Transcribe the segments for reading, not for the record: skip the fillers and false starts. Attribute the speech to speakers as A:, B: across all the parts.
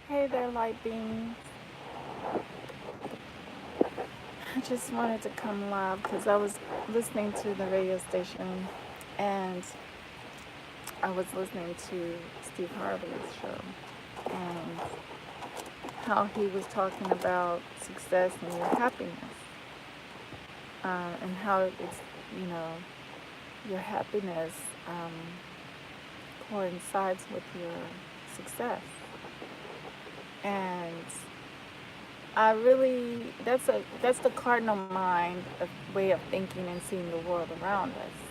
A: Hey there, light beings. I just wanted to come live because I was listening to the radio station and I was listening to Steve Harvey's show and how he was talking about success and your happiness, and how it's, you know, your happiness um, coincides with your success. And I really, that's the cardinal mind of way of thinking and seeing the world around us.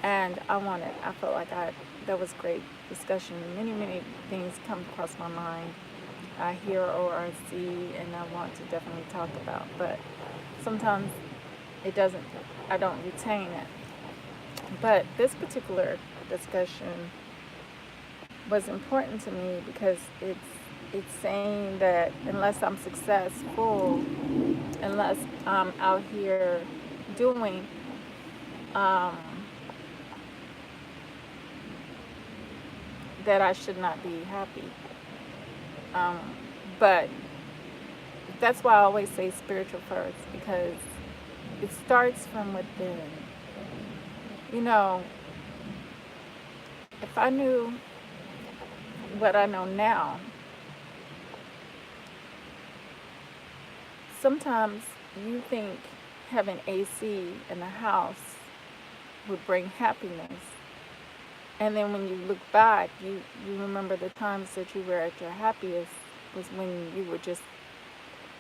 A: And I felt like that was great discussion. Many things come across my mind. I hear or see, and I want to definitely talk about. But sometimes it doesn't, I don't retain it. But this particular discussion was important to me because it's saying that unless I'm successful, unless I'm out here doing, um, that I should not be happy. Um, but that's why I always say spiritual first, because it starts from within. You know, if I knew what I know now, sometimes you think having AC in the house would bring happiness. And then when you look back, you remember the times that you were at your happiest was when you were just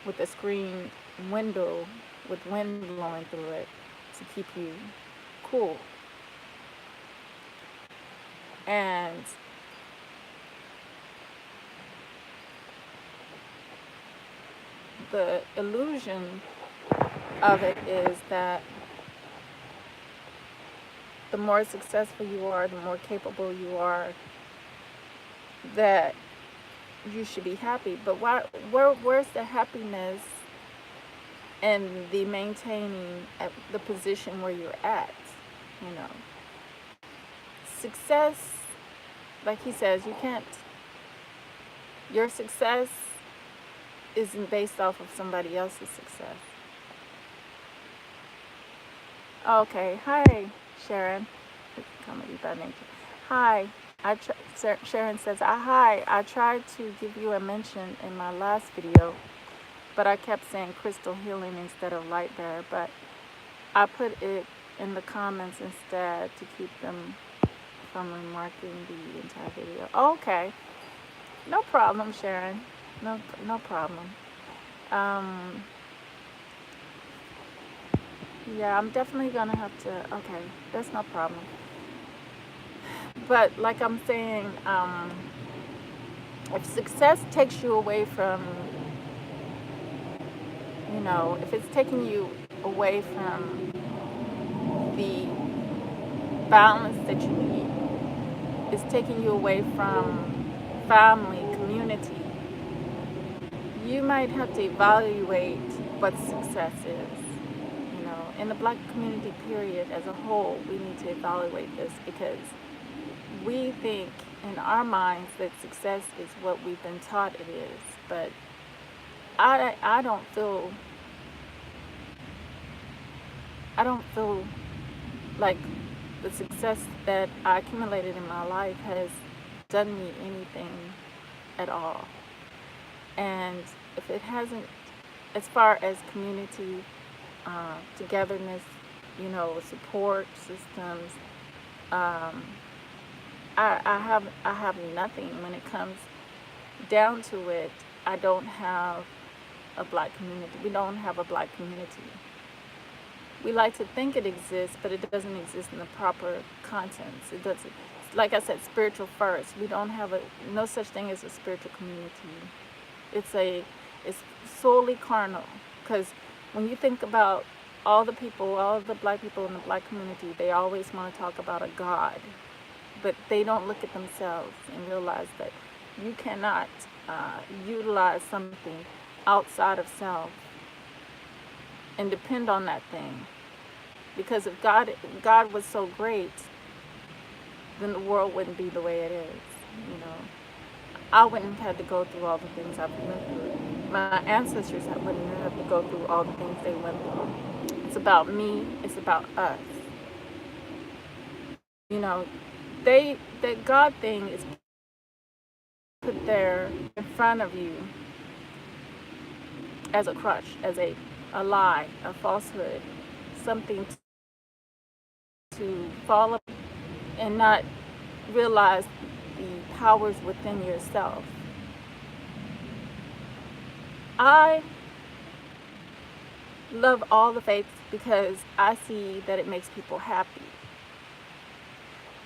A: with a screened window with wind blowing through it to keep you cool. And the illusion of it is that the more successful you are, the more capable you are, that you should be happy. But where's the happiness and the maintaining at the position where you're at? You know, success, like he says, you can't. Your success isn't based off of somebody else's success. Okay, hi, Sharon. Comedy by nature. Hi, Sharon says, hi, I tried to give you a mention in my last video, but I kept saying crystal healing instead of light bearer, but I put it in the comments instead to keep them from remarking the entire video. Okay, no problem, Sharon. No problem. Um, yeah, I'm definitely gonna have to. Okay, that's no problem. But like I'm saying, if success takes you away from, if it's taking you away from the balance that you need, it's taking you away from family, community, you might have to evaluate what success is. In the black community period as a whole, we need to evaluate this because we think in our minds that success is what we've been taught it is. But I don't feel like the success that I accumulated in my life has done me anything at all. And if it hasn't, as far as community, togetherness, support systems, um, I have nothing when it comes down to it. I don't have a black community. We don't have a black community. We like to think it exists, but it doesn't exist in the proper contents. It doesn't. Like I said, spiritual first. We don't have no such thing as a spiritual community. It's solely carnal. Because when you think about all the black people in the black community, they always want to talk about a God, but they don't look at themselves and realize that you cannot utilize something outside of self and depend on that thing. Because if God was so great, then the world wouldn't be the way it is. You know, I wouldn't have had to go through all the things I've went through. My ancestors wouldn't have to go through all the things they went through. It's about me. It's about us. You know, the God thing is put there in front of you as a crutch, as a lie, a falsehood, something to fall up and not realize the powers within yourself. I love all the faiths because I see that it makes people happy.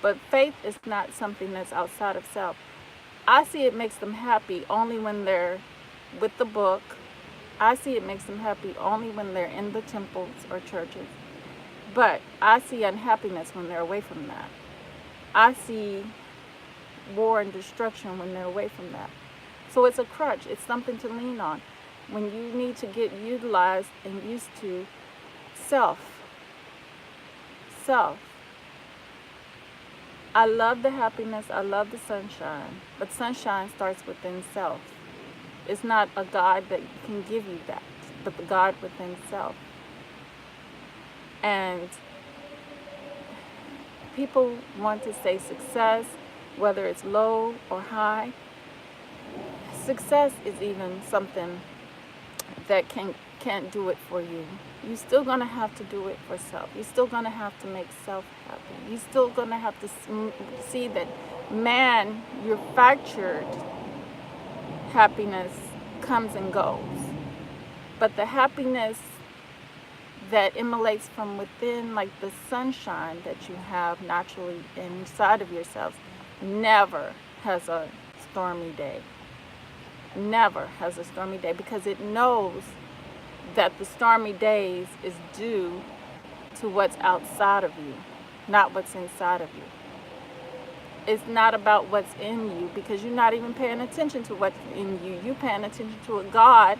A: But faith is not something that's outside of self. I see it makes them happy only when they're with the book. I see it makes them happy only when they're in the temples or churches. But I see unhappiness when they're away from that. I see war and destruction when they're away from that. So it's a crutch. It's something to lean on. When you need to get utilized and used to self. Self. I love the happiness. I love the sunshine. But sunshine starts within self. It's not a God that can give you that, but the God within self. And people want to say success, whether it's low or high. Success is even something that can't do it for you. You're still gonna have to do it for self. You're still gonna have to make self happy. You're still gonna have to see that, man, you're fractured. Happiness comes and goes, but the happiness that emanates from within, like the sunshine that you have naturally inside of yourselves, never has a stormy day. Never has a stormy day, because it knows that the stormy days is due to what's outside of you, not what's inside of you. It's not about what's in you, because you're not even paying attention to what's in you. You're paying attention to a God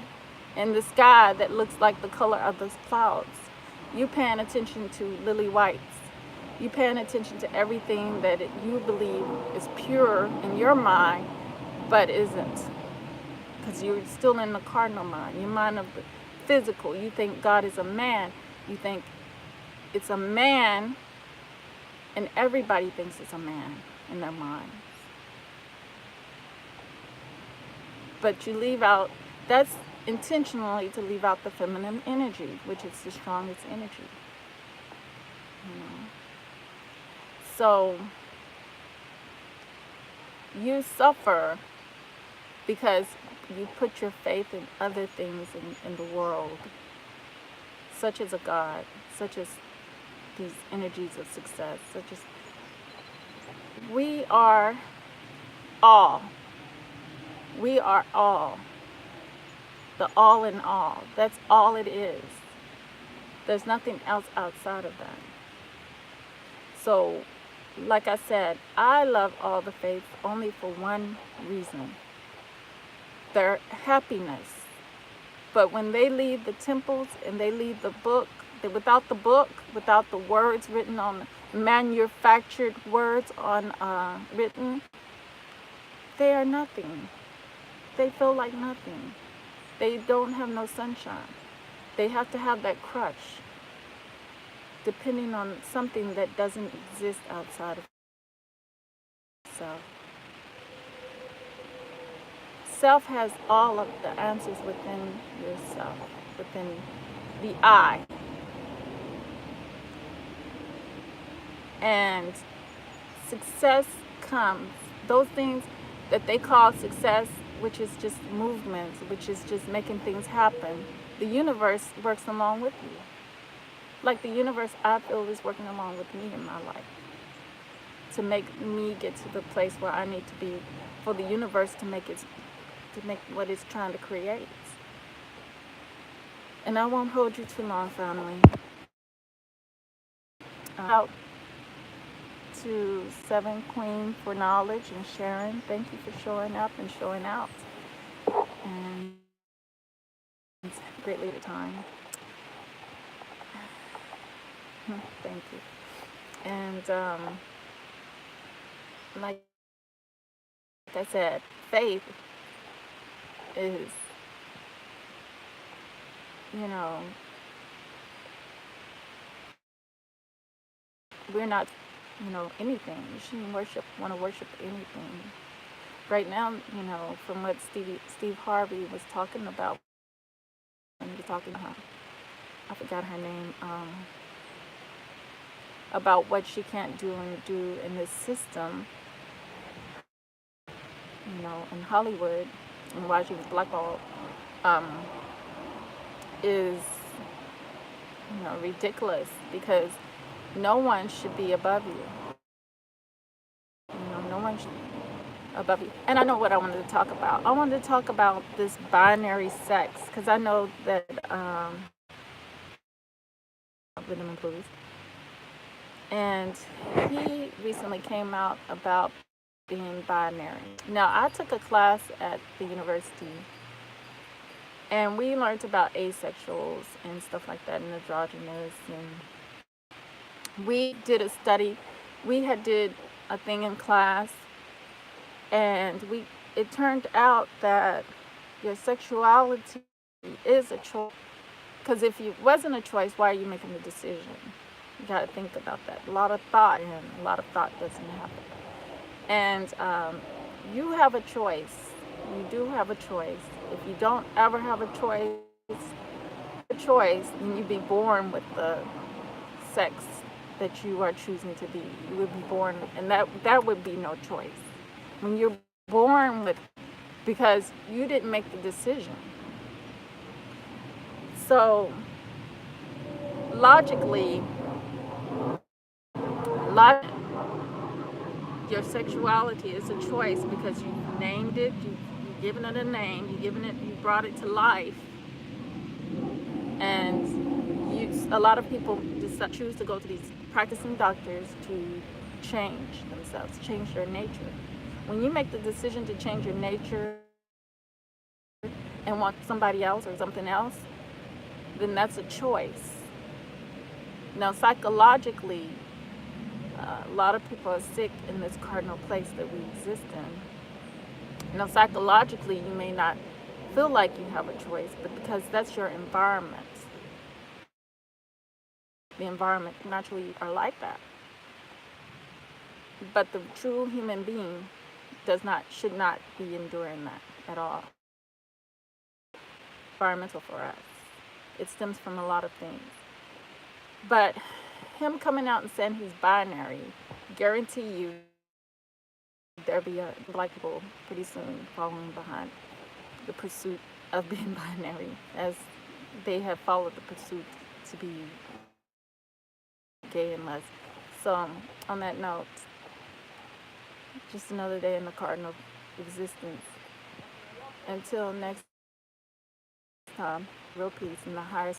A: in the sky that looks like the color of those clouds. You're paying attention to lily whites. You're paying attention to everything that you believe is pure in your mind, but isn't. Because you're still in the cardinal mind, your mind of the physical. You think God is a man. You think it's a man, and everybody thinks it's a man in their minds. But you leave out, that's intentionally to leave out the feminine energy, which is the strongest energy. You know? So you suffer because you put your faith in other things in the world, such as a God, such as these energies of success, such as we are all. We are all. The all in all. That's all it is. There's nothing else outside of that. So, like I said, I love all the faiths only for one reason. Their happiness. But when they leave the temples and they leave the book, without the book, without the words written on, manufactured words on written, they are nothing. They feel like nothing. They don't have no sunshine. They have to have that crutch, depending on something that doesn't exist outside of self. Self has all of the answers within yourself, within the I. And success comes, those things that they call success, which is just movements, which is just making things happen, the universe works along with you. Like the universe, I feel, is working along with me in my life to make me get to the place where I need to be, for the universe to make what it's trying to create. And I won't hold you too long, family. Out to Seven Queen for knowledge and sharing. Thank you for showing up and showing out. And greatly at a time. Thank you. And like Like I said, faith is, you know, we're not, anything. You shouldn't want to worship anything. Right now, from what Steve Harvey was talking about when he was talking to her, I forgot her name, about what she can't do in this system, in Hollywood, and why she was blackballed, um, is, ridiculous, because no one should be above you. No one should be above you. And I know what I wanted to talk about. I wanted to talk about this binary sex, because I know that Rhythm and Blues, and he recently came out about being binary. Now, I took a class at the university, and we learned about asexuals and stuff like that, and androgynous, and we did a study. We had did a thing in class, and it turned out that your sexuality is a choice. Because if it wasn't a choice, why are you making the decision? You got to think about that. A lot of thought, and a lot of thought doesn't happen. And you have a choice. You do have a choice. If you don't ever have a choice, then you'd be born with the sex that you are choosing to be. You would be born, and that would be no choice. When you're born with, because you didn't make the decision. So logically, your sexuality is a choice, because you named it, you've given it a name, you brought it to life, and a lot of people just choose to go to these practicing doctors to change themselves, change their nature. When you make the decision to change your nature and want somebody else or something else, then that's a choice. Now, psychologically, a lot of people are sick in this cardinal place that we exist in. Now, psychologically, you may not feel like you have a choice, but because that's your environment. The environment naturally are like that. But the true human being should not be enduring that at all. Environmental for us. It stems from a lot of things. But him coming out and saying he's binary, guarantee you there'll be black people pretty soon following behind the pursuit of being binary, as they have followed the pursuit to be gay and lesbian. So, on that note, just another day in the garden of existence. Until next time, real peace in the higher